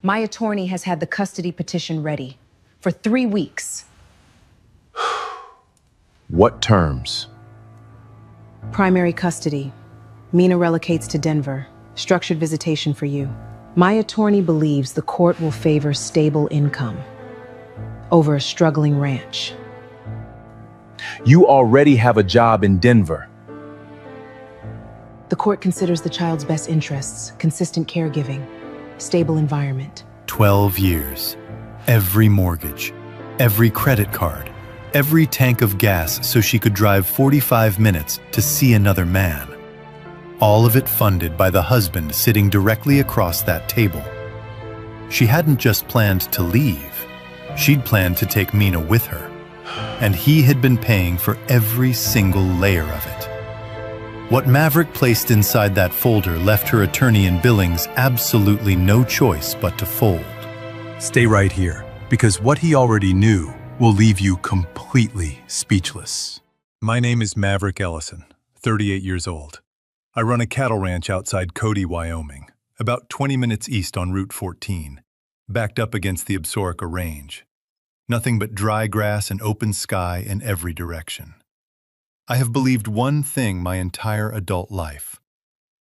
My attorney has had the custody petition ready for 3 weeks. What terms? Primary custody. Mina relocates to Denver. Structured visitation for you. My attorney believes the court will favor stable income over a struggling ranch. You already have a job in Denver. The court considers the child's best interests, consistent caregiving, stable environment. 12 years. Every mortgage, every credit card, every tank of gas so she could drive 45 minutes to see another man. All of it funded by the husband sitting directly across that table. She hadn't just planned to leave. She'd planned to take Mina with her. And he had been paying for every single layer of it. What Maverick placed inside that folder left her attorney in Billings absolutely no choice but to fold. Stay right here, because what he already knew will leave you completely speechless. My name is Maverick Ellison, 38 years old. I run a cattle ranch outside Cody, Wyoming, about 20 minutes east on Route 14, backed up against the Absaroka Range. Nothing but dry grass and open sky in every direction. I have believed one thing my entire adult life.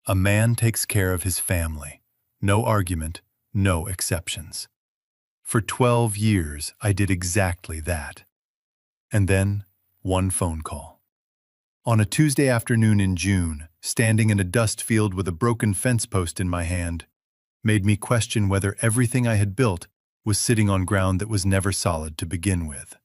A man takes care of his family. No argument, no exceptions. For 12 years, I did exactly that. And then, one phone call. On a Tuesday afternoon in June, standing in a dust field with a broken fence post in my hand, made me question whether everything I had built was sitting on ground that was never solid to begin with.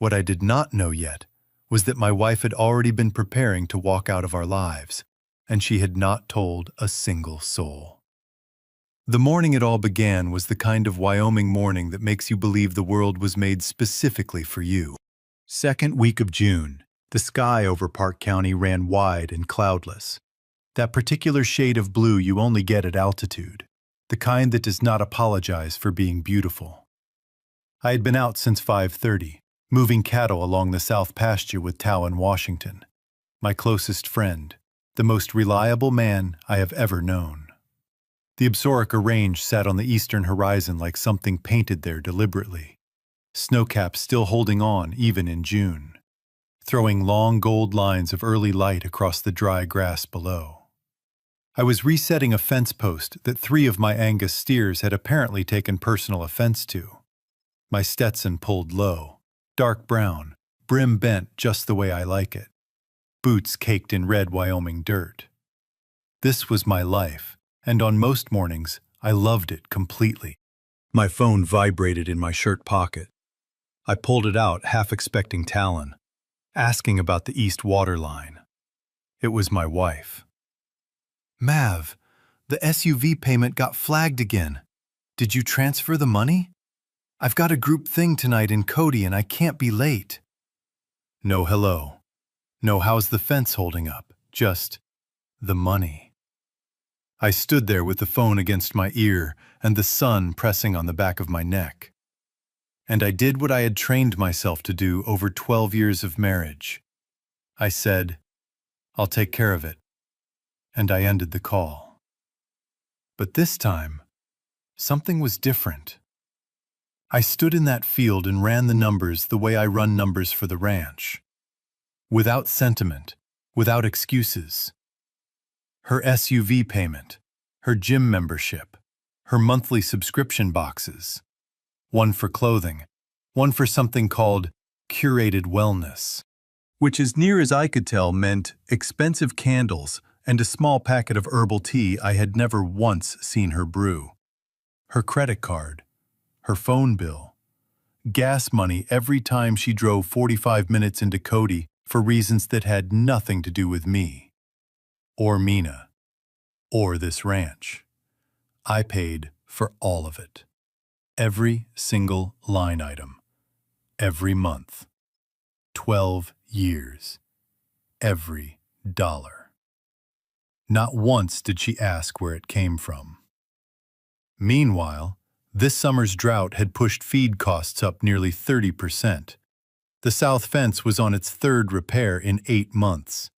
What I did not know yet was that my wife had already been preparing to walk out of our lives, and she had not told a single soul. The morning it all began was the kind of Wyoming morning that makes you believe the world was made specifically for you. Second week of June, the sky over Park County ran wide and cloudless. That particular shade of blue you only get at altitude, the kind that does not apologize for being beautiful. I had been out since 5:30, moving cattle along the south pasture with Tao in Washington, my closest friend, the most reliable man I have ever known. The Absaroka Range sat on the eastern horizon like something painted there deliberately, snowcaps still holding on even in June, throwing long gold lines of early light across the dry grass below. I was resetting a fence post that 3 of my Angus steers had apparently taken personal offense to. My Stetson pulled low, dark brown, brim bent just the way I like it, boots caked in red Wyoming dirt. This was my life, and on most mornings, I loved it completely. My phone vibrated in my shirt pocket. I pulled it out, half expecting Talon, asking about the east water line. It was my wife. "Mav, the SUV payment got flagged again. Did you transfer the money? I've got a group thing tonight in Cody and I can't be late." No hello. No how's the fence holding up. Just the money. I stood there with the phone against my ear and the sun pressing on the back of my neck. And I did what I had trained myself to do over 12 years of marriage. I said, "I'll take care of it." And I ended the call. But this time, something was different. I stood in that field and ran the numbers the way I run numbers for the ranch. Without sentiment, without excuses. Her SUV payment, her gym membership, her monthly subscription boxes. One for clothing, one for something called curated wellness, which as near as I could tell meant expensive candles and a small packet of herbal tea I had never once seen her brew. Her credit card, her phone bill, gas money every time she drove 45 minutes into Cody for reasons that had nothing to do with me, or Mina, or this ranch. I paid for all of it. Every single line item. Every month. 12 years. Every dollar. Not once did she ask where it came from. Meanwhile, this summer's drought had pushed feed costs up nearly 30%. The south fence was on its 3rd repair in 8 months.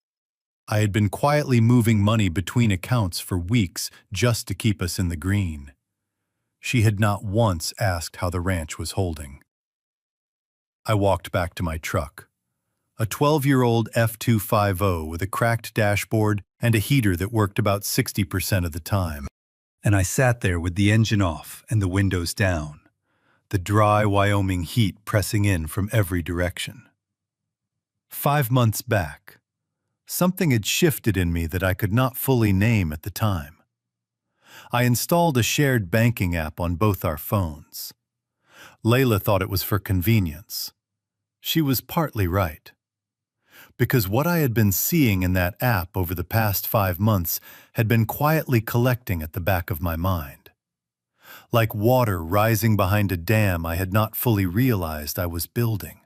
I had been quietly moving money between accounts for weeks just to keep us in the green. She had not once asked how the ranch was holding. I walked back to my truck. A 12-year-old F250 with a cracked dashboard and a heater that worked about 60% of the time. And I sat there with the engine off and the windows down, the dry Wyoming heat pressing in from every direction. 5 months back, something had shifted in me that I could not fully name at the time. I installed a shared banking app on both our phones. Layla thought it was for convenience. She was partly right. Because what I had been seeing in that app over the past 5 months had been quietly collecting at the back of my mind. Like water rising behind a dam I had not fully realized I was building.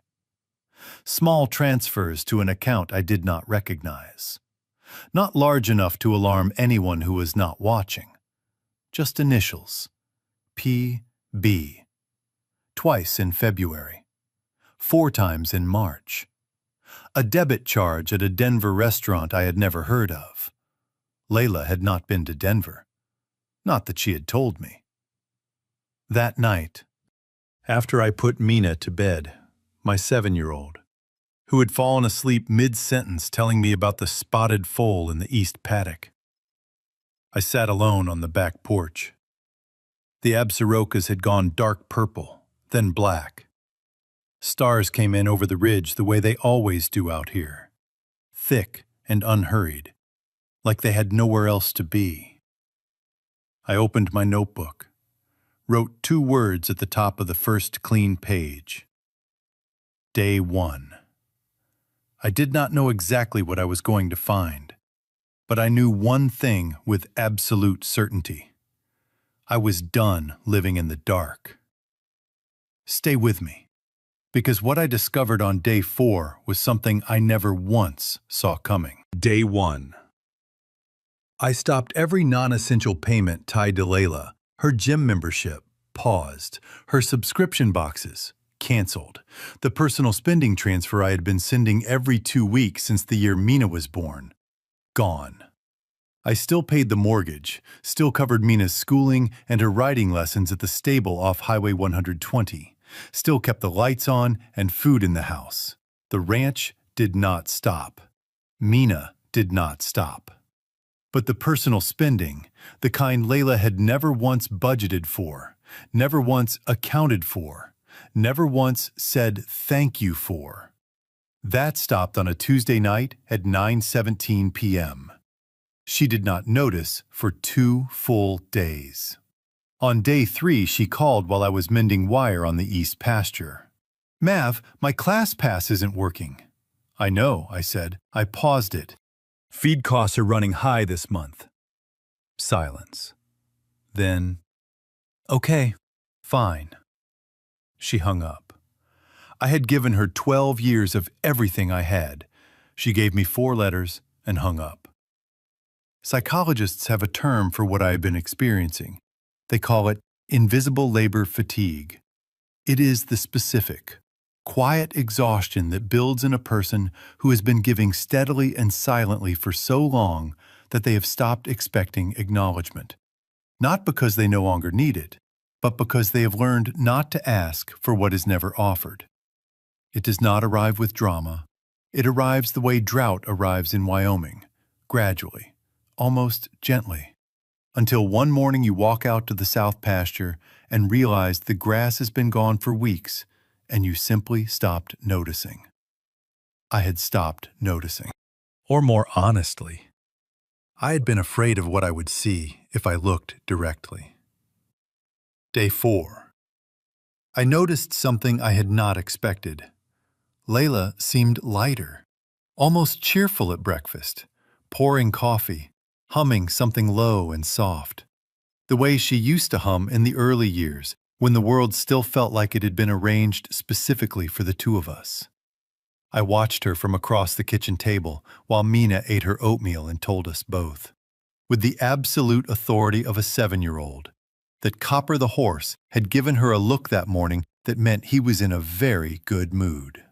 Small transfers to an account I did not recognize. Not large enough to alarm anyone who was not watching. Just initials. P.B. Twice in February. 4 times in March. A debit charge at a Denver restaurant I had never heard of. Layla had not been to Denver. Not that she had told me. That night, after I put Mina to bed, my 7-year-old, who had fallen asleep mid-sentence telling me about the spotted foal in the east paddock, I sat alone on the back porch. The absarokas had gone dark purple, then black. Stars came in over the ridge the way they always do out here, thick and unhurried, like they had nowhere else to be. I opened my notebook, wrote 2 words at the top of the first clean page. Day 1. I did not know exactly what I was going to find, but I knew one thing with absolute certainty. I was done living in the dark. Stay with me. Because what I discovered on day 4 was something I never once saw coming. Day 1. I stopped every non-essential payment tied to Layla. Her gym membership, paused. Her subscription boxes, canceled. The personal spending transfer I had been sending every 2 weeks since the year Mina was born, gone. I still paid the mortgage, still covered Mina's schooling and her riding lessons at the stable off Highway 120. Still kept the lights on and food in the house. The ranch did not stop. Mina did not stop. But the personal spending, the kind Layla had never once budgeted for, never once accounted for, never once said thank you for, that stopped on a Tuesday night at 9:17 p.m. She did not notice for 2 full days. On day 3, she called while I was mending wire on the east pasture. "Mav, my class pass isn't working." "I know," I said. I paused it. "Feed costs are running high this month." Silence. Then, "Okay, fine." She hung up. I had given her 12 years of everything I had. She gave me 4 letters and hung up. Psychologists have a term for what I have been experiencing. They call it invisible labor fatigue. It is the specific, quiet exhaustion that builds in a person who has been giving steadily and silently for so long that they have stopped expecting acknowledgement. Not because they no longer need it, but because they have learned not to ask for what is never offered. It does not arrive with drama. It arrives the way drought arrives in Wyoming, gradually, almost gently. Until one morning you walk out to the south pasture and realize the grass has been gone for weeks and you simply stopped noticing. I had stopped noticing. Or more honestly, I had been afraid of what I would see if I looked directly. Day 4. I noticed something I had not expected. Layla seemed lighter, almost cheerful at breakfast, pouring coffee, humming something low and soft, the way she used to hum in the early years when the world still felt like it had been arranged specifically for the 2 of us. I watched her from across the kitchen table while Mina ate her oatmeal and told us both, with the absolute authority of a 7-year-old, that Copper the horse had given her a look that morning that meant he was in a very good mood.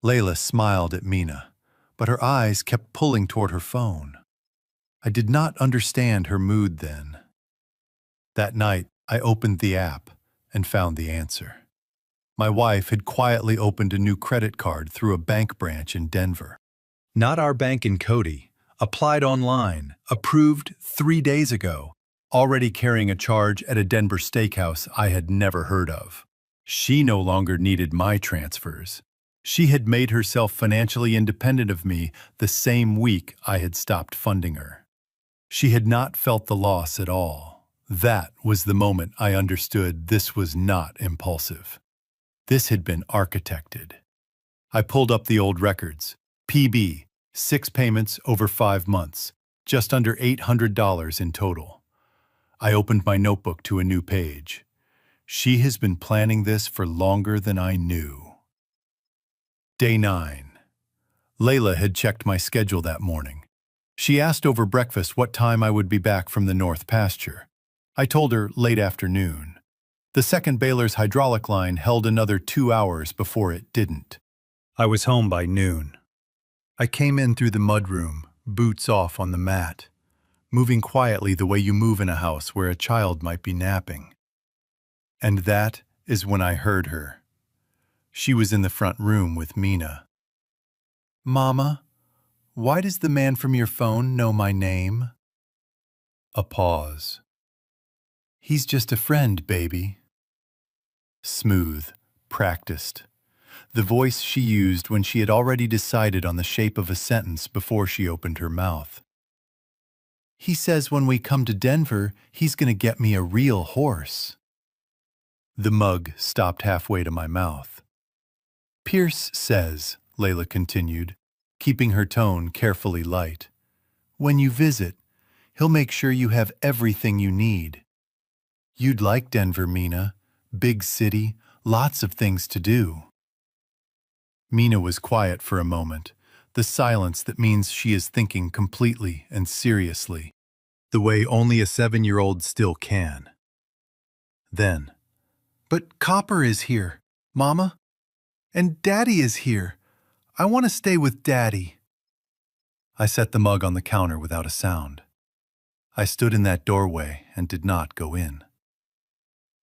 Layla smiled at Mina, but her eyes kept pulling toward her phone. I did not understand her mood then. That night, I opened the app and found the answer. My wife had quietly opened a new credit card through a bank branch in Denver. Not our bank in Cody. Applied online, approved 3 days ago, already carrying a charge at a Denver steakhouse I had never heard of. She no longer needed my transfers. She had made herself financially independent of me the same week I had stopped funding her. She had not felt the loss at all. That was the moment I understood this was not impulsive. This had been architected. I pulled up the old records. PB, 6 payments over 5 months, just under $800 in total. I opened my notebook to a new page. She has been planning this for longer than I knew. Day 9. Layla had checked my schedule that morning. She asked over breakfast what time I would be back from the north pasture. I told her late afternoon. The second Baylor's hydraulic line held another 2 hours before it didn't. I was home by noon. I came in through the mudroom, boots off on the mat, moving quietly the way you move in a house where a child might be napping. And that is when I heard her. She was in the front room with Mina. "Mama, why does the man from your phone know my name?" A pause. "He's just a friend, baby." Smooth, practiced. The voice she used when she had already decided on the shape of a sentence before she opened her mouth. "He says when we come to Denver, he's going to get me a real horse." The mug stopped halfway to my mouth. "Pierce says," Layla continued, keeping her tone carefully light, "when you visit, he'll make sure you have everything you need. You'd like Denver, Mina. Big city, lots of things to do." Mina was quiet for a moment, the silence that means she is thinking completely and seriously, the way only a 7-year-old still can. Then, "But Copper is here, Mama. And Daddy is here. I want to stay with Daddy." I set the mug on the counter without a sound. I stood in that doorway and did not go in.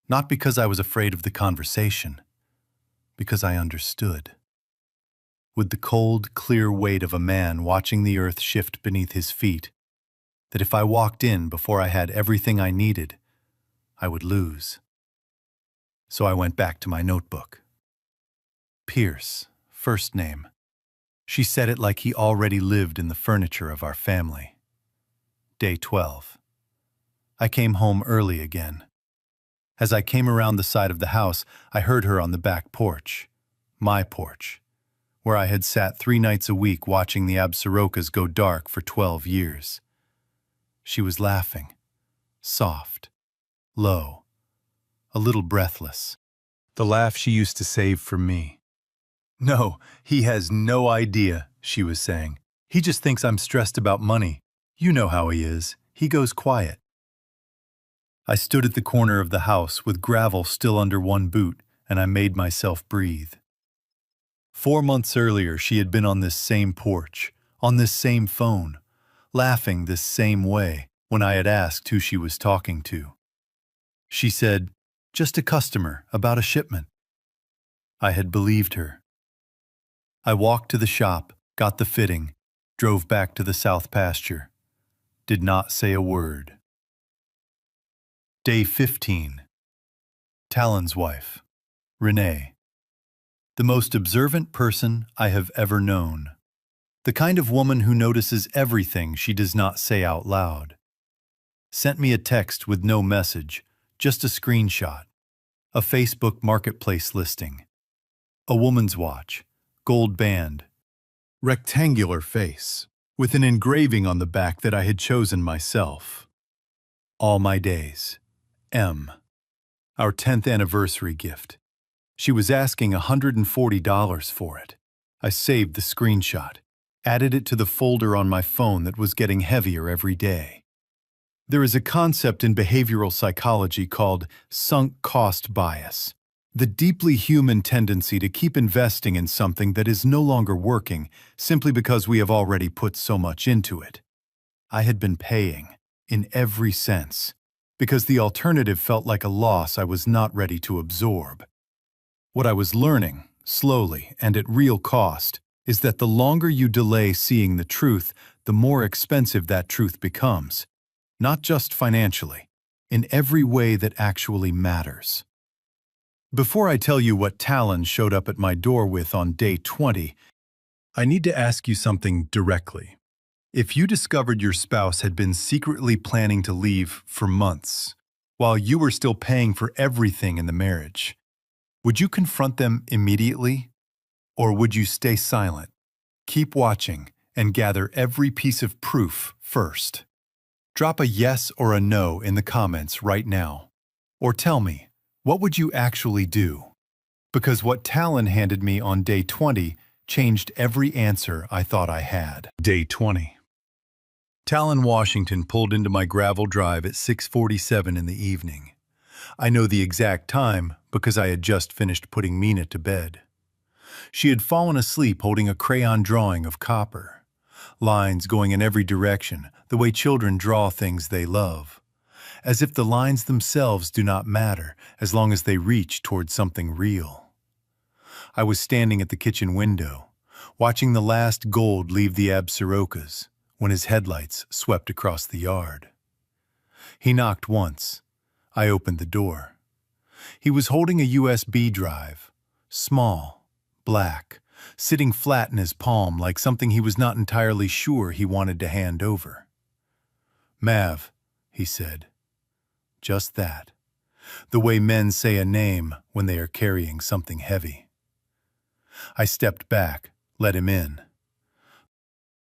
Not because I was afraid of the conversation, because I understood. With the cold, clear weight of a man watching the earth shift beneath his feet, that if I walked in before I had everything I needed, I would lose. So I went back to my notebook. Pierce, first name. She said it like he already lived in the furniture of our family. Day 12. I came home early again. As I came around the side of the house, I heard her on the back porch, my porch, where I had sat 3 nights a week watching the Absarokas go dark for 12 years. She was laughing, soft, low, a little breathless. The laugh she used to save for me. "No, he has no idea," she was saying. "He just thinks I'm stressed about money. You know how he is. He goes quiet." I stood at the corner of the house with gravel still under one boot, and I made myself breathe. 4 months earlier, she had been on this same porch, on this same phone, laughing this same way when I had asked who she was talking to. She said, "Just a customer about a shipment." I had believed her. I walked to the shop, got the fitting, drove back to the south pasture. Did not say a word. Day 15. Talon's wife, Renee. The most observant person I have ever known. The kind of woman who notices everything she does not say out loud. Sent me a text with no message, just a screenshot. A Facebook marketplace listing. A woman's watch, gold band. Rectangular face, with an engraving on the back that I had chosen myself. All my days. M. Our 10th anniversary gift. She was asking $140 for it. I saved the screenshot, added it to the folder on my phone that was getting heavier every day. There is a concept in behavioral psychology called sunk cost bias, the deeply human tendency to keep investing in something that is no longer working simply because we have already put so much into it. I had been paying, in every sense, because the alternative felt like a loss I was not ready to absorb. What I was learning, slowly and at real cost, is that the longer you delay seeing the truth, the more expensive that truth becomes. Not just financially, in every way that actually matters. Before I tell you what Talon showed up at my door with on day 20, I need to ask you something directly. If you discovered your spouse had been secretly planning to leave for months, while you were still paying for everything in the marriage, would you confront them immediately? Or would you stay silent, keep watching, and gather every piece of proof first? Drop a yes or a no in the comments right now. Or tell me, what would you actually do? Because what Talon handed me on day 20 changed every answer I thought I had. Day 20. Talon Washington pulled into my gravel drive at 6:47 in the evening. I know the exact time because I had just finished putting Mina to bed. She had fallen asleep holding a crayon drawing of copper. Lines going in every direction, the way children draw things they love. As if the lines themselves do not matter as long as they reach towards something real. I was standing at the kitchen window, watching the last gold leave the Absarokas when his headlights swept across the yard. He knocked once. I opened the door. He was holding a USB drive, small, black, sitting flat in his palm like something he was not entirely sure he wanted to hand over. "Mav," he said. Just that. The way men say a name when they are carrying something heavy. I stepped back, let him in.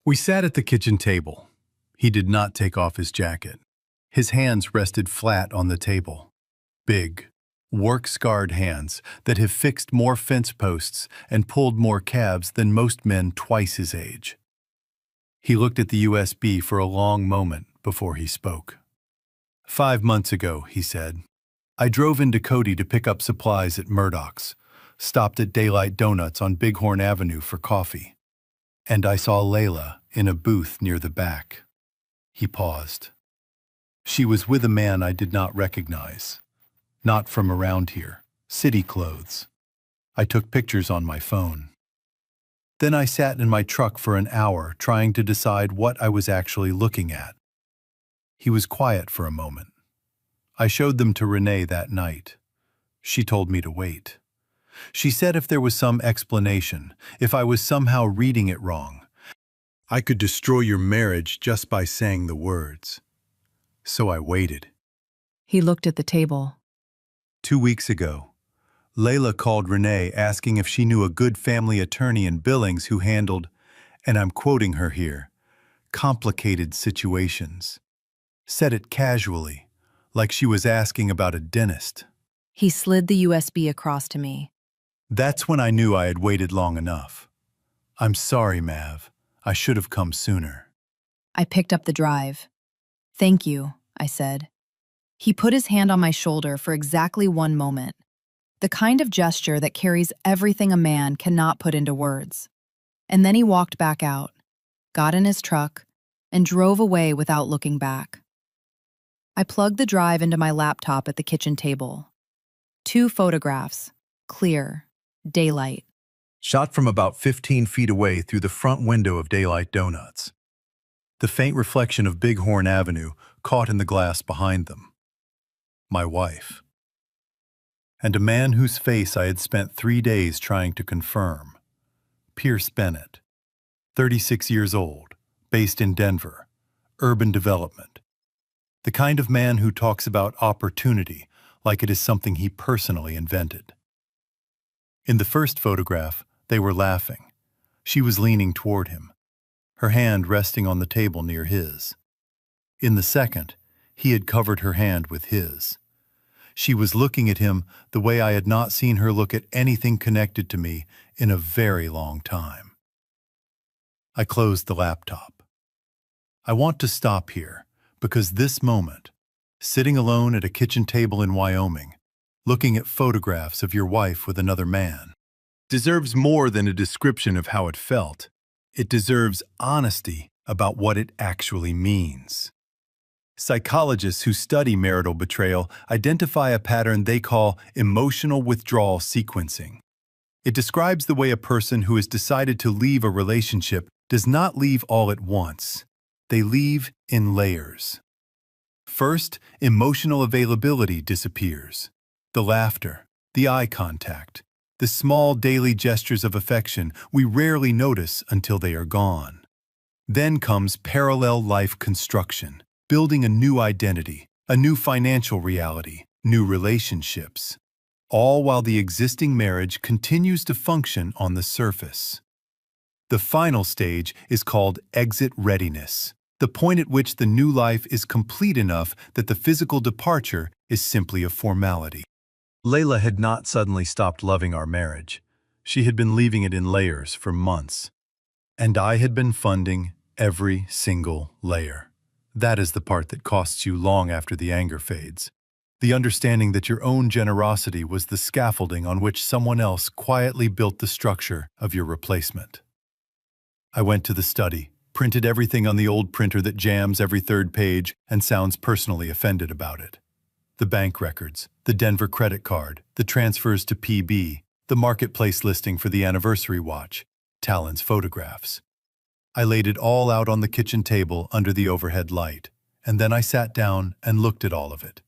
We sat at the kitchen table. He did not take off his jacket. His hands rested flat on the table. Big, work-scarred hands that have fixed more fence posts and pulled more cabs than most men twice his age. He looked at the USB for a long moment before he spoke. 5 months ago, he said, I drove into Cody to pick up supplies at Murdoch's, stopped at Daylight Donuts on Bighorn Avenue for coffee, and I saw Layla in a booth near the back. He paused. She was with a man I did not recognize. Not from around here, city clothes. I took pictures on my phone. Then I sat in my truck for an hour trying to decide what I was actually looking at. He was quiet for a moment. I showed them to Renee that night. She told me to wait. She said if there was some explanation, if I was somehow reading it wrong, I could destroy your marriage just by saying the words. So I waited. He looked at the table. 2 weeks ago, Layla called Renee asking if she knew a good family attorney in Billings who handled, and I'm quoting her here, complicated situations. Said it casually, like she was asking about a dentist. He slid the USB across to me. That's when I knew I had waited long enough. I'm sorry, Mav. I should have come sooner. I picked up the drive. Thank you, I said. He put his hand on my shoulder for exactly 1 moment, the kind of gesture that carries everything a man cannot put into words. And then he walked back out, got in his truck, and drove away without looking back. I plugged the drive into my laptop at the kitchen table. 2 photographs, clear, daylight. Shot from about 15 feet away through the front window of Daylight Donuts. The faint reflection of Bighorn Avenue caught in the glass behind them. My wife. And a man whose face I had spent 3 days trying to confirm. Pierce Bennett, 36 years old, based in Denver, urban development. The kind of man who talks about opportunity like it is something he personally invented. In the first photograph, they were laughing. She was leaning toward him, her hand resting on the table near his. In the second, he had covered her hand with his. She was looking at him the way I had not seen her look at anything connected to me in a very long time. I closed the laptop. I want to stop here because this moment, sitting alone at a kitchen table in Wyoming, looking at photographs of your wife with another man, deserves more than a description of how it felt. It deserves honesty about what it actually means. Psychologists who study marital betrayal identify a pattern they call emotional withdrawal sequencing. It describes the way a person who has decided to leave a relationship does not leave all at once. They leave in layers. First, emotional availability disappears. The laughter, the eye contact, the small daily gestures of affection we rarely notice until they are gone. Then comes parallel life construction, building a new identity, a new financial reality, new relationships, all while the existing marriage continues to function on the surface. The final stage is called exit readiness, the point at which the new life is complete enough that the physical departure is simply a formality. Layla had not suddenly stopped loving our marriage. She had been leaving it in layers for months. And I had been funding every single layer. That is the part that costs you long after the anger fades. The understanding that your own generosity was the scaffolding on which someone else quietly built the structure of your replacement. I went to the study, printed everything on the old printer that jams every third page and sounds personally offended about it. The bank records, the Denver credit card, the transfers to PB, the marketplace listing for the anniversary watch, Talon's photographs. I laid it all out on the kitchen table under the overhead light, and then I sat down and looked at all of it.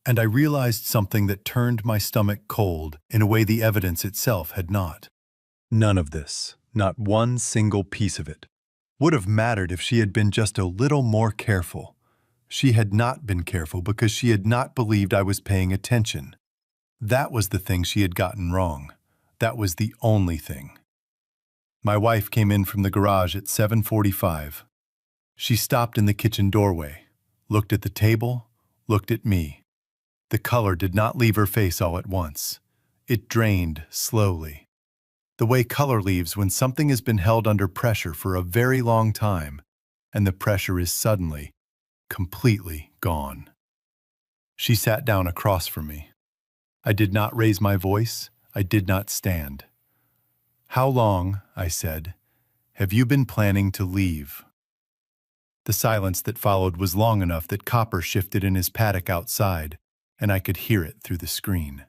And I realized something that turned my stomach cold in a way the evidence itself had not. None of this, not one single piece of it, would have mattered if she had been just a little more careful. She had not been careful because she had not believed I was paying attention. That was the thing she had gotten wrong. That was the only thing. My wife came in from the garage at 7:45. She stopped in the kitchen doorway, looked at the table, looked at me. The color did not leave her face all at once. It drained slowly. The way color leaves when something has been held under pressure for a very long time, and the pressure is suddenly, completely gone. She sat down across from me. I did not raise my voice. I did not stand. "How long," I said, "have you been planning to leave?" The silence that followed was long enough that Copper shifted in his paddock outside, and I could hear it through the screen.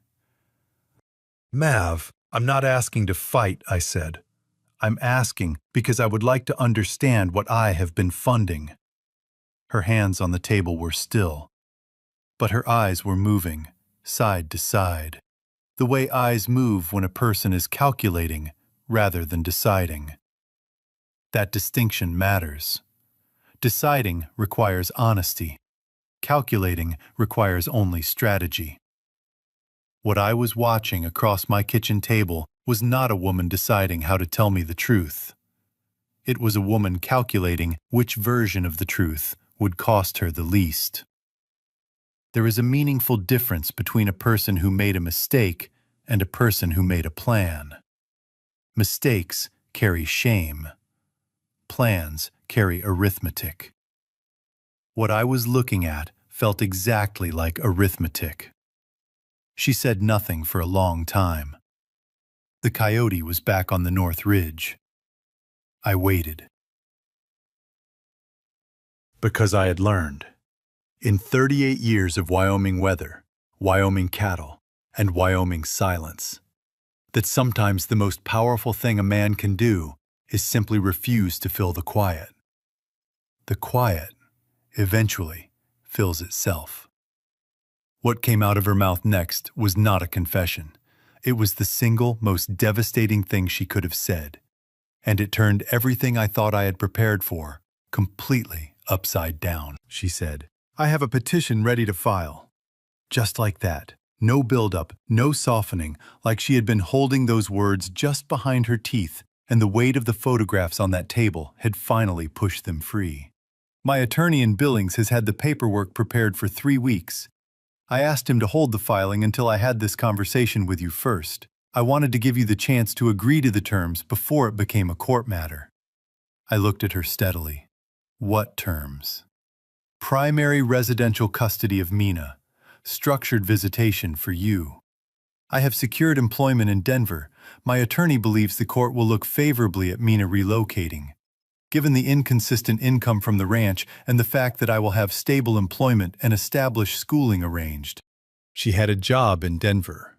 "Mav, I'm not asking to fight," I said. "I'm asking because I would like to understand what I have been funding." Her hands on the table were still, but her eyes were moving, side to side, the way eyes move when a person is calculating rather than deciding. That distinction matters. Deciding requires honesty. Calculating requires only strategy. What I was watching across my kitchen table was not a woman deciding how to tell me the truth. It was a woman calculating which version of the truth would cost her the least. There is a meaningful difference between a person who made a mistake and a person who made a plan. Mistakes carry shame. Plans carry arithmetic. What I was looking at felt exactly like arithmetic. She said nothing for a long time. The coyote was back on the North Ridge. I waited. Because I had learned. In 38 years of Wyoming weather, Wyoming cattle, and Wyoming silence, that sometimes the most powerful thing a man can do is simply refuse to fill the quiet. The quiet, eventually, fills itself. What came out of her mouth next was not a confession. It was the single most devastating thing she could have said, and it turned everything I thought I had prepared for completely upside down. She said, "I have a petition ready to file." Just like that. No buildup, no softening, like she had been holding those words just behind her teeth, and the weight of the photographs on that table had finally pushed them free. My attorney in Billings has had the paperwork prepared for 3 weeks. I asked him to hold the filing until I had this conversation with you first. I wanted to give you the chance to agree to the terms before it became a court matter. I looked at her steadily. What terms? Primary residential custody of Mina. Structured visitation for you. I have secured employment in Denver. My attorney believes the court will look favorably at Mina relocating. given the inconsistent income from the ranch and the fact that I will have stable employment and established schooling arranged. She had a job in Denver.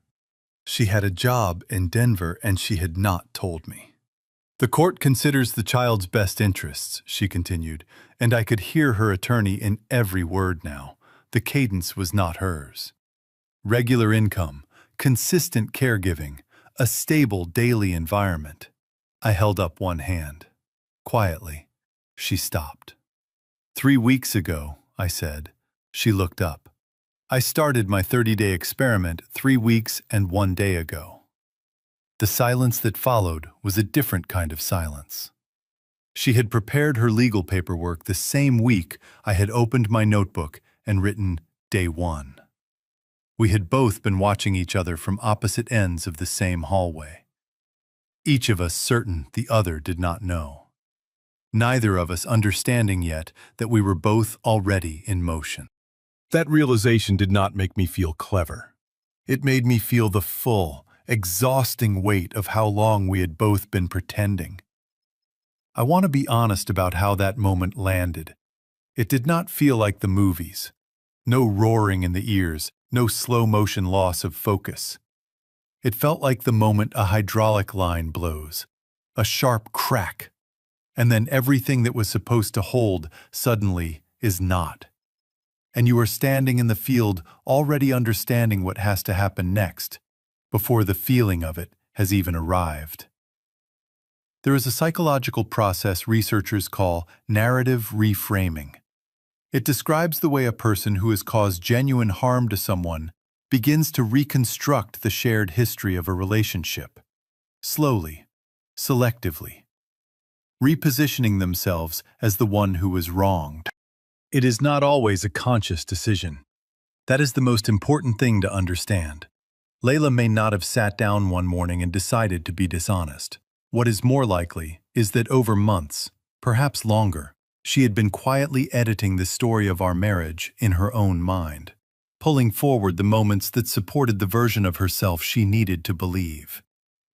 She had a job in Denver and she had not told me. The court considers the child's best interests, she continued, and I could hear her attorney in every word now. The cadence was not hers. Regular income, consistent caregiving, a stable daily environment. I held up one hand. Quietly, she stopped. 3 weeks ago, I said. She looked up. I started my 30-day experiment 3 weeks and 1 day ago. The silence that followed was a different kind of silence. She had prepared her legal paperwork the same week I had opened my notebook and written Day 1. We had both been watching each other from opposite ends of the same hallway. Each of us certain the other did not know. Neither of us understanding yet that we were both already in motion. That realization did not make me feel clever. It made me feel the full, exhausting weight of how long we had both been pretending. I want to be honest about how that moment landed. It did not feel like the movies. No roaring in the ears, no slow-motion loss of focus. It felt like the moment a hydraulic line blows, a sharp crack, and then everything that was supposed to hold suddenly is not. And you are standing in the field already understanding what has to happen next, before the feeling of it has even arrived. There is a psychological process researchers call narrative reframing. It describes the way a person who has caused genuine harm to someone begins to reconstruct the shared history of a relationship, slowly, selectively, repositioning themselves as the one who was wronged. It is not always a conscious decision. That is the most important thing to understand. Layla may not have sat down one morning and decided to be dishonest. What is more likely is that over months, perhaps longer, she had been quietly editing the story of our marriage in her own mind, pulling forward the moments that supported the version of herself she needed to believe.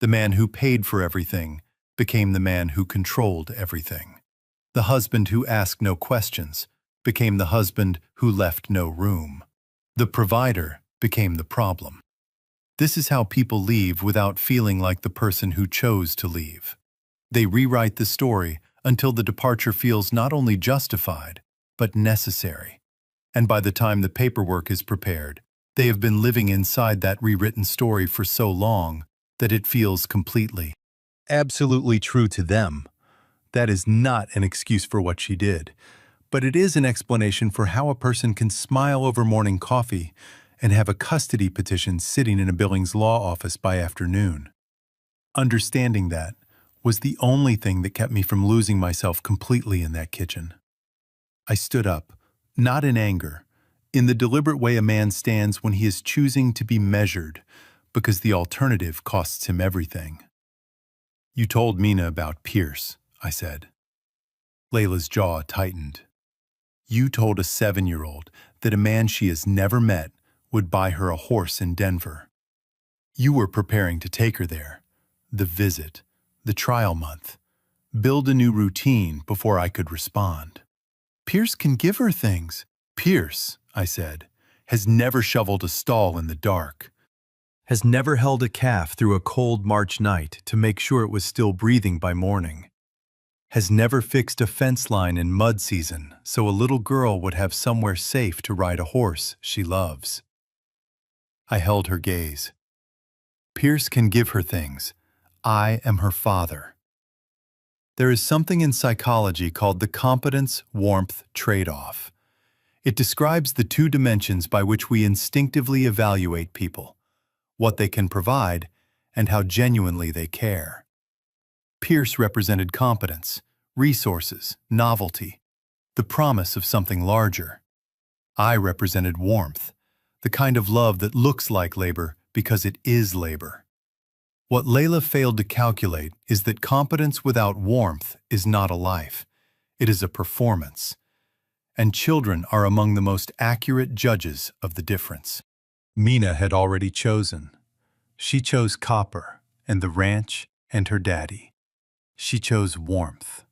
The man who paid for everything became the man who controlled everything. The husband who asked no questions became the husband who left no room. The provider became the problem. This is how people leave without feeling like the person who chose to leave. They rewrite the story until the departure feels not only justified, but necessary. And by the time the paperwork is prepared, they have been living inside that rewritten story for so long that it feels completely, absolutely true to them. That is not an excuse for what she did, but it is an explanation for how a person can smile over morning coffee and have a custody petition sitting in a Billings law office by afternoon. Understanding that was the only thing that kept me from losing myself completely in that kitchen. I stood up, not in anger, in the deliberate way a man stands when he is choosing to be measured, because the alternative costs him everything. You told Mina about Pierce, I said. Layla's jaw tightened. You told a 7-year-old that a man she has never met would buy her a horse in Denver. You were preparing to take her there, the visit, the trial month, build a new routine before I could respond. Pierce can give her things. Pierce, I said, has never shoveled a stall in the dark, has never held a calf through a cold March night to make sure it was still breathing by morning, has never fixed a fence line in mud season so a little girl would have somewhere safe to ride a horse she loves. I held her gaze. Pierce can give her things. I am her father. There is something in psychology called the competence-warmth trade-off. It describes the two dimensions by which we instinctively evaluate people, what they can provide, and how genuinely they care. Pierce represented competence, resources, novelty, the promise of something larger. I represented warmth, the kind of love that looks like labor because it is labor. What Layla failed to calculate is that competence without warmth is not a life. It is a performance. And children are among the most accurate judges of the difference. Mina had already chosen. She chose copper and the ranch and her daddy. She chose warmth.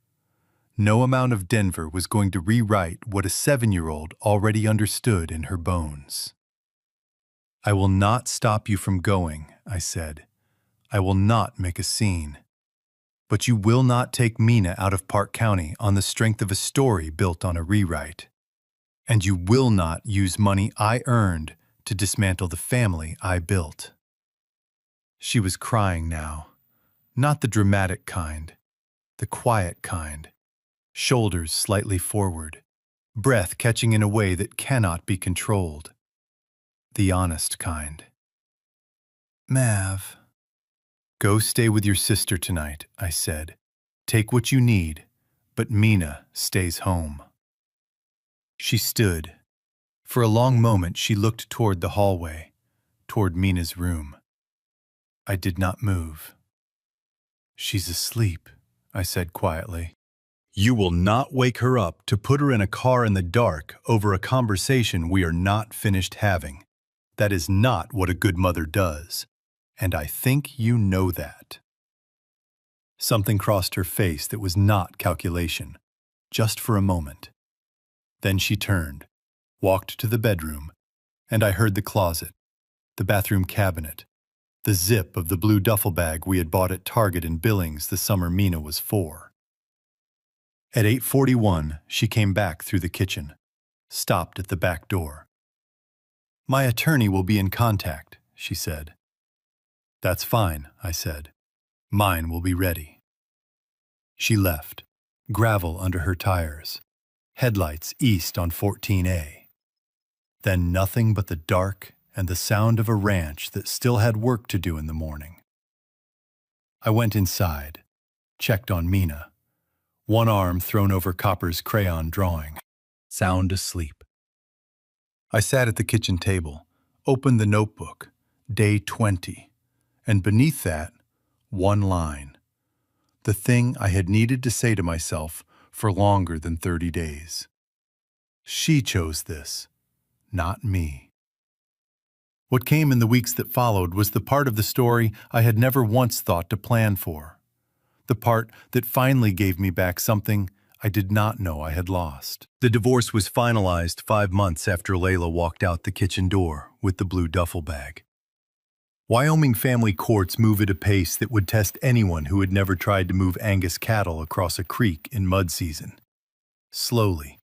No amount of Denver was going to rewrite what a 7-year-old already understood in her bones. "I will not stop you from going," I said. "I will not make a scene. But you will not take Mina out of Park County on the strength of a story built on a rewrite. And you will not use money I earned to dismantle the family I built." She was crying now, not the dramatic kind, the quiet kind, shoulders slightly forward, breath catching in a way that cannot be controlled, the honest kind. "Mav." "Go stay with your sister tonight," I said. "Take what you need, but Mina stays home." She stood. For a long moment she looked toward the hallway, toward Mina's room. I did not move. "She's asleep," I said quietly. "You will not wake her up to put her in a car in the dark over a conversation we are not finished having. That is not what a good mother does, and I think you know that." Something crossed her face that was not calculation, just for a moment. Then she turned, walked to the bedroom, and I heard the closet, the bathroom cabinet, the zip of the blue duffel bag we had bought at Target in Billings the summer Mina was 4. At 8:41, she came back through the kitchen, stopped at the back door. "My attorney will be in contact," she said. "That's fine," I said. "Mine will be ready." She left, gravel under her tires, headlights east on 14A. Then nothing but the dark and the sound of a ranch that still had work to do in the morning. I went inside, checked on Mina, one arm thrown over Copper's crayon drawing, sound asleep. I sat at the kitchen table, opened the notebook, day 20, and beneath that, one line. The thing I had needed to say to myself for longer than 30 days. She chose this, not me. What came in the weeks that followed was the part of the story I had never once thought to plan for. The part that finally gave me back something I did not know I had lost. The divorce was finalized 5 months after Layla walked out the kitchen door with the blue duffel bag. Wyoming family courts move at a pace that would test anyone who had never tried to move Angus cattle across a creek in mud season. Slowly,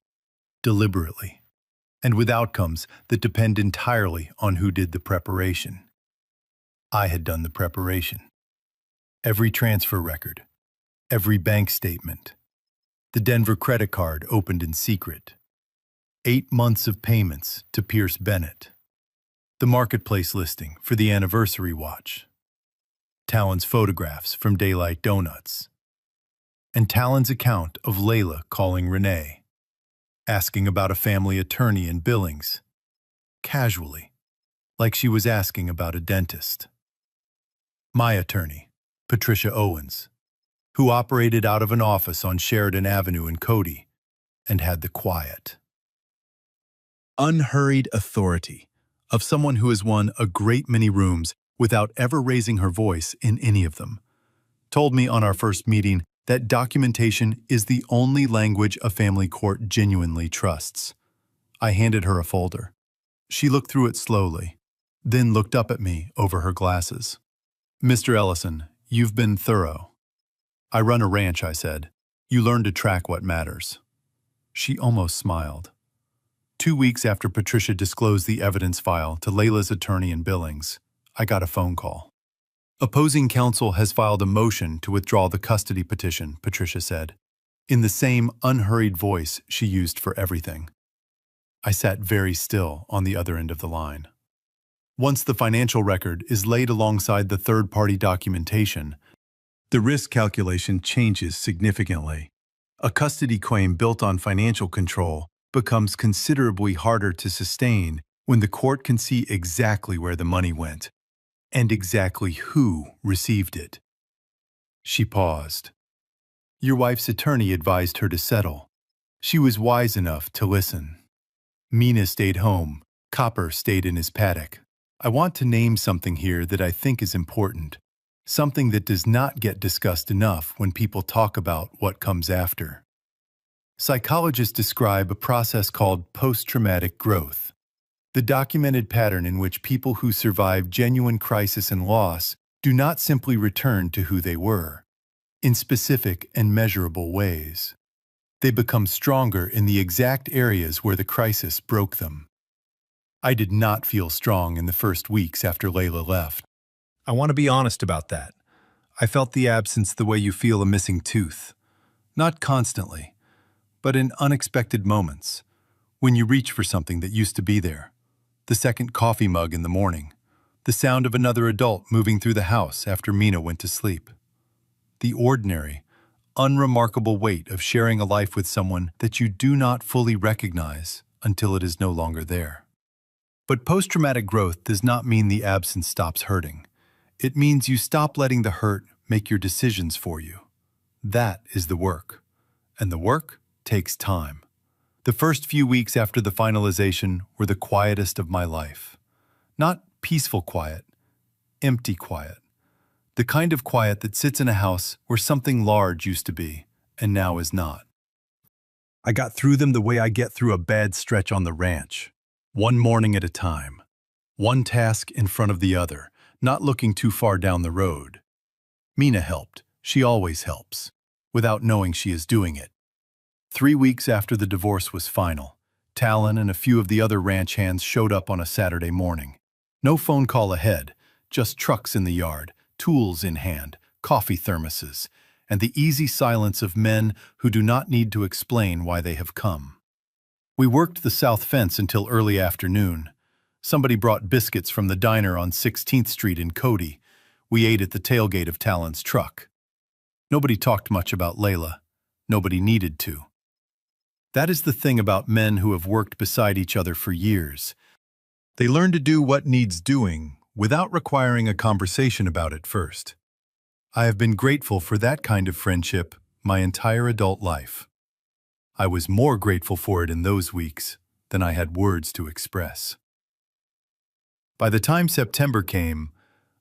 deliberately, and with outcomes that depend entirely on who did the preparation. I had done the preparation. Every transfer record, every bank statement, the Denver credit card opened in secret, 8 months of payments to Pierce Bennett, the marketplace listing for the anniversary watch, Talon's photographs from Daylight Donuts, and Talon's account of Layla calling Renee, asking about a family attorney in Billings, casually, like she was asking about a dentist. My attorney, Patricia Owens, who operated out of an office on Sheridan Avenue in Cody and had the quiet, unhurried authority of someone who has won a great many rooms without ever raising her voice in any of them, told me on our first meeting that documentation is the only language a family court genuinely trusts. I handed her a folder. She looked through it slowly, then looked up at me over her glasses. "Mr. Ellison, you've been thorough." "I run a ranch," I said. "You learn to track what matters." She almost smiled. 2 weeks after Patricia disclosed the evidence file to Layla's attorney in Billings, I got a phone call. "Opposing counsel has filed a motion to withdraw the custody petition," Patricia said, in the same unhurried voice she used for everything. I sat very still on the other end of the line. Once the financial record is laid alongside the third-party documentation, the risk calculation changes significantly. A custody claim built on financial control becomes considerably harder to sustain when the court can see exactly where the money went and exactly who received it. She paused. "Your wife's attorney advised her to settle. She was wise enough to listen. Mina stayed home. Copper stayed in his paddock. I want to name something here that I think is important. Something that does not get discussed enough when people talk about what comes after. Psychologists describe a process called post-traumatic growth, the documented pattern in which people who survive genuine crisis and loss do not simply return to who they were, in specific and measurable ways. They become stronger in the exact areas where the crisis broke them. I did not feel strong in the first weeks after Layla left. I want to be honest about that. I felt the absence the way you feel a missing tooth. Not constantly, but in unexpected moments, when you reach for something that used to be there. The second coffee mug in the morning, the sound of another adult moving through the house after Mina went to sleep. The ordinary, unremarkable weight of sharing a life with someone that you do not fully recognize until it is no longer there. But post-traumatic growth does not mean the absence stops hurting. It means you stop letting the hurt make your decisions for you. That is the work. And the work takes time. The first few weeks after the finalization were the quietest of my life. Not peaceful quiet, empty quiet. The kind of quiet that sits in a house where something large used to be, and now is not. I got through them the way I get through a bad stretch on the ranch. One morning at a time. One task in front of the other, not looking too far down the road. Mina helped. She always helps, without knowing she is doing it. 3 weeks after the divorce was final, Talon and a few of the other ranch hands showed up on a Saturday morning. No phone call ahead, just trucks in the yard, tools in hand, coffee thermoses, and the easy silence of men who do not need to explain why they have come. We worked the south fence until early afternoon. Somebody brought biscuits from the diner on 16th Street in Cody. We ate at the tailgate of Talon's truck. Nobody talked much about Layla. Nobody needed to. That is the thing about men who have worked beside each other for years. They learn to do what needs doing without requiring a conversation about it first. I have been grateful for that kind of friendship my entire adult life. I was more grateful for it in those weeks than I had words to express. By the time September came,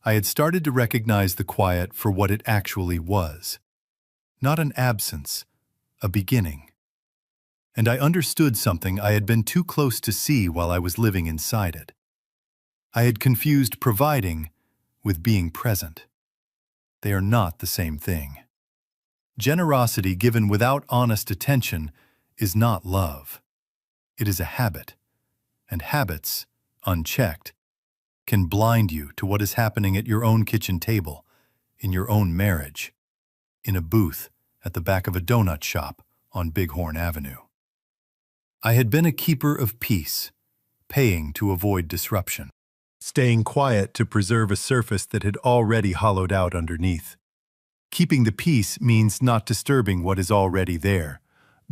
I had started to recognize the quiet for what it actually was. Not an absence, a beginning. And I understood something I had been too close to see while I was living inside it. I had confused providing with being present. They are not the same thing. Generosity given without honest attention is not love. It is a habit, and habits, unchecked, can blind you to what is happening at your own kitchen table, in your own marriage, in a booth at the back of a donut shop on Bighorn Avenue. I had been a keeper of peace, paying to avoid disruption, staying quiet to preserve a surface that had already hollowed out underneath. Keeping the peace means not disturbing what is already there.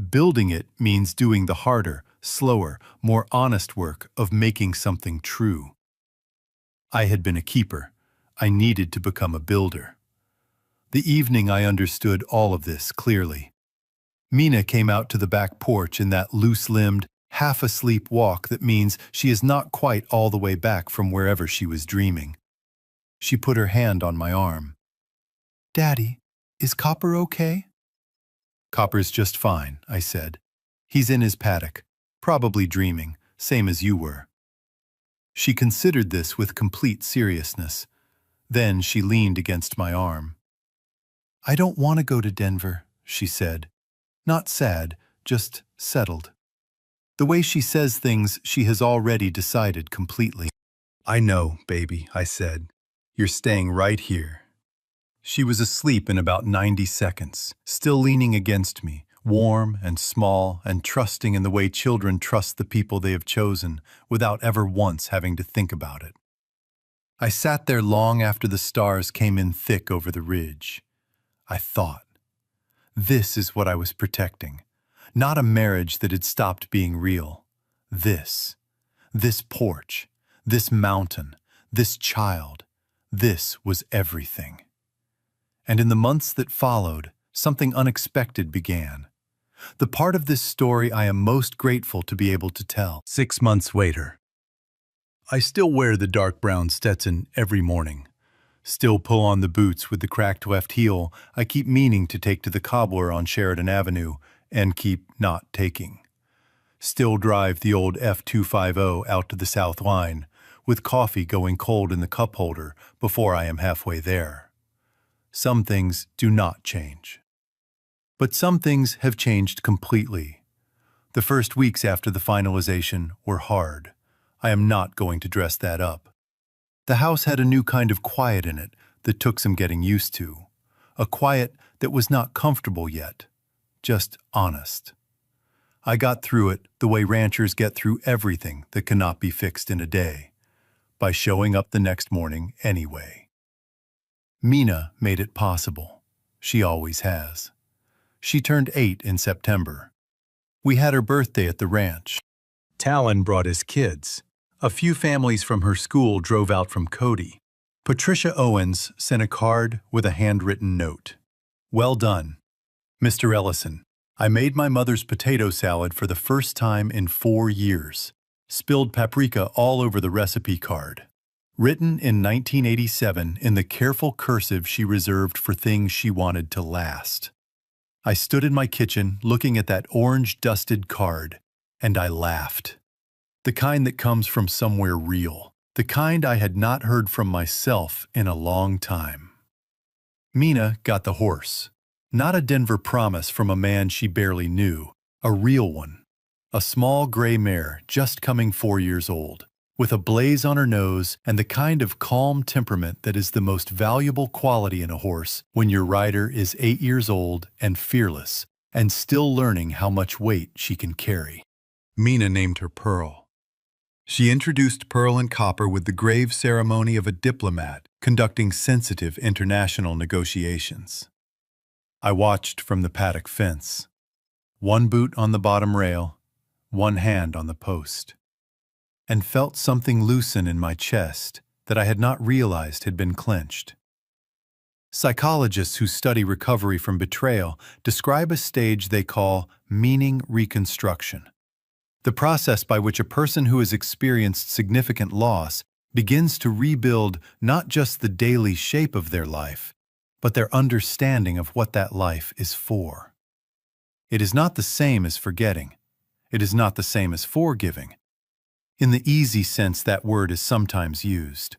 Building it means doing the harder, slower, more honest work of making something true. I had been a keeper. I needed to become a builder. The evening I understood all of this clearly. Mina came out to the back porch in that loose-limbed, half-asleep walk that means she is not quite all the way back from wherever she was dreaming. She put her hand on my arm. "Daddy, is Copper okay?" "Copper's just fine," I said. "He's in his paddock, probably dreaming, same as you were." She considered this with complete seriousness. Then she leaned against my arm. "I don't want to go to Denver," she said. Not sad, just settled. The way she says things, she has already decided completely. "I know, baby," I said. "You're staying right here." She was asleep in about 90 seconds, still leaning against me, warm and small and trusting in the way children trust the people they have chosen without ever once having to think about it. I sat there long after the stars came in thick over the ridge. I thought, this is what I was protecting. Not a marriage that had stopped being real. This porch, this mountain, this child, this was everything. And in the months that followed, something unexpected began. The part of this story I am most grateful to be able to tell. 6 months later. I still wear the dark brown Stetson every morning. Still pull on the boots with the cracked left heel I keep meaning to take to the cobbler on Sheridan Avenue and keep not taking. Still drive the old F250 out to the South Line, with coffee going cold in the cup holder before I am halfway there. Some things do not change. But some things have changed completely. The first weeks after the finalization were hard. I am not going to dress that up. The house had a new kind of quiet in it that took some getting used to. A quiet that was not comfortable yet, just honest. I got through it the way ranchers get through everything that cannot be fixed in a day, by showing up the next morning anyway. Mina made it possible. She always has. She turned 8 in September. We had her birthday at the ranch. Talon brought his kids. A few families from her school drove out from Cody. Patricia Owens sent a card with a handwritten note. Well done, Mr. Ellison. I made my mother's potato salad for the first time in 4 years. Spilled paprika all over the recipe card. Written in 1987 in the careful cursive she reserved for things she wanted to last. I stood in my kitchen looking at that orange-dusted card, and I laughed. The kind that comes from somewhere real. The kind I had not heard from myself in a long time. Mina got the horse. Not a Denver promise from a man she barely knew, a real one. A small gray mare just coming 4 years old, with a blaze on her nose and the kind of calm temperament that is the most valuable quality in a horse when your rider is 8 years old and fearless, and still learning how much weight she can carry. Mina named her Pearl. She introduced Pearl and Copper with the grave ceremony of a diplomat conducting sensitive international negotiations. I watched from the paddock fence. One boot on the bottom rail, one hand on the post, and felt something loosen in my chest that I had not realized had been clenched. Psychologists who study recovery from betrayal describe a stage they call meaning reconstruction. The process by which a person who has experienced significant loss begins to rebuild not just the daily shape of their life, but their understanding of what that life is for. It is not the same as forgetting. It is not the same as forgiving. In the easy sense that word is sometimes used.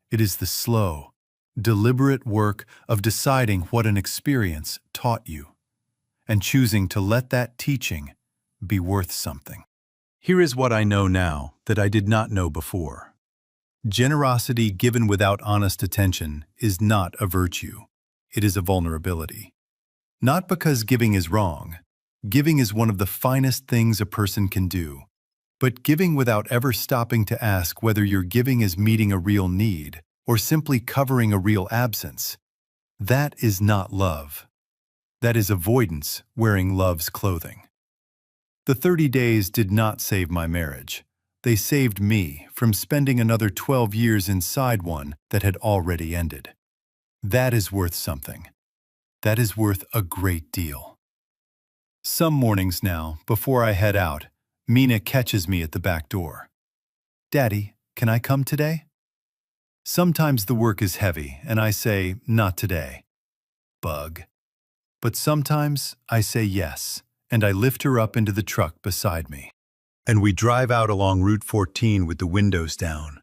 It is the slow, deliberate work of deciding what an experience taught you, and choosing to let that teaching be worth something. Here is what I know now that I did not know before. Generosity given without honest attention is not a virtue. It is a vulnerability. Not because giving is wrong. Giving is one of the finest things a person can do. But giving without ever stopping to ask whether your giving is meeting a real need or simply covering a real absence, that is not love. That is avoidance wearing love's clothing. The 30 days did not save my marriage. They saved me from spending another 12 years inside one that had already ended. That is worth something. That is worth a great deal. Some mornings now, before I head out, Mina catches me at the back door. "Daddy, can I come today?" Sometimes the work is heavy, and I say, "Not today." Bug. But sometimes I say yes, and I lift her up into the truck beside me. And we drive out along Route 14 with the windows down.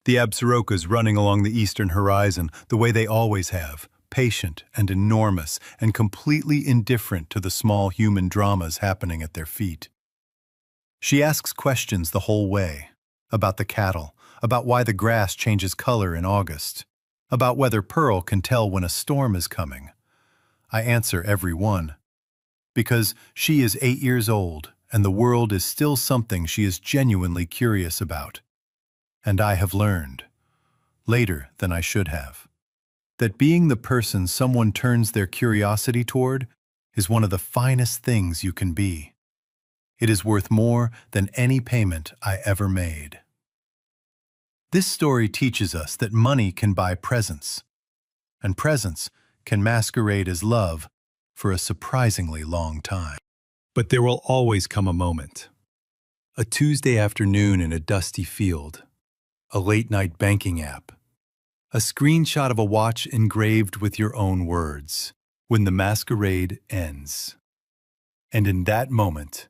The Absarokas running along the eastern horizon the way they always have, patient and enormous and completely indifferent to the small human dramas happening at their feet. She asks questions the whole way, about the cattle, about why the grass changes color in August, about whether Pearl can tell when a storm is coming. I answer every one. Because she is 8 years old, and the world is still something she is genuinely curious about. And I have learned, later than I should have, that being the person someone turns their curiosity toward is one of the finest things you can be. It is worth more than any payment I ever made. This story teaches us that money can buy presents, and presents can masquerade as love for a surprisingly long time. But there will always come a moment. A Tuesday afternoon in a dusty field, a late-night banking app, a screenshot of a watch engraved with your own words, when the masquerade ends. And in that moment,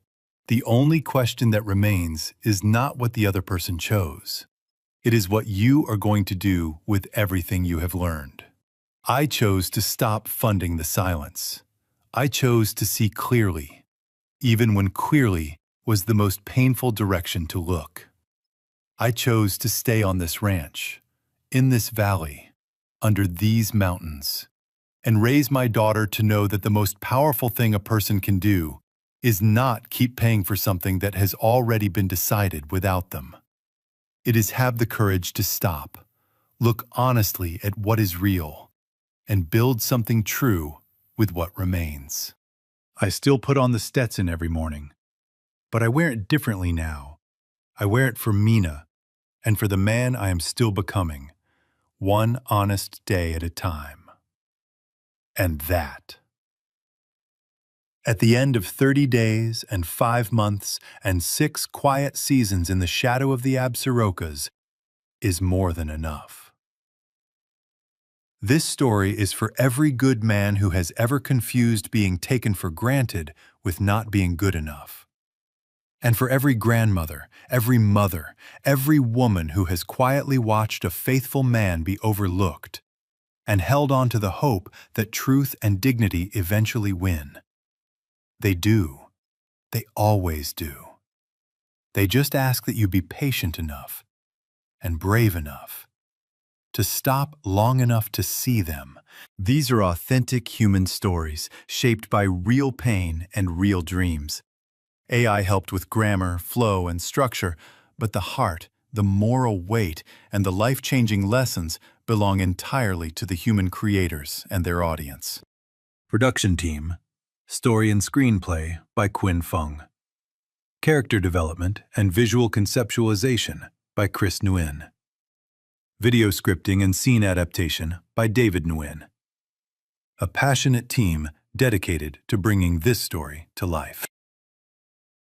the only question that remains is not what the other person chose. It is what you are going to do with everything you have learned. I chose to stop funding the silence. I chose to see clearly, even when clearly was the most painful direction to look. I chose to stay on this ranch, in this valley, under these mountains, and raise my daughter to know that the most powerful thing a person can do is not keep paying for something that has already been decided without them. It is have the courage to stop, look honestly at what is real, and build something true with what remains. I still put on the Stetson every morning, but I wear it differently now. I wear it for Mina and for the man I am still becoming, one honest day at a time. And that. At the end of 30 days and 5 months and 6 quiet seasons in the shadow of the Absarokas is more than enough. This story is for every good man who has ever confused being taken for granted with not being good enough. And for every grandmother, every mother, every woman who has quietly watched a faithful man be overlooked and held on to the hope that truth and dignity eventually win. They do. They always do. They just ask that you be patient enough and brave enough to stop long enough to see them. These are authentic human stories shaped by real pain and real dreams. AI helped with grammar, flow, and structure, but the heart, the moral weight, and the life-changing lessons belong entirely to the human creators and their audience. Production team: Story and Screenplay by Quinn Fung. Character Development and Visual Conceptualization by Chris Nguyen. Video Scripting and Scene Adaptation by David Nguyen. A passionate team dedicated to bringing this story to life.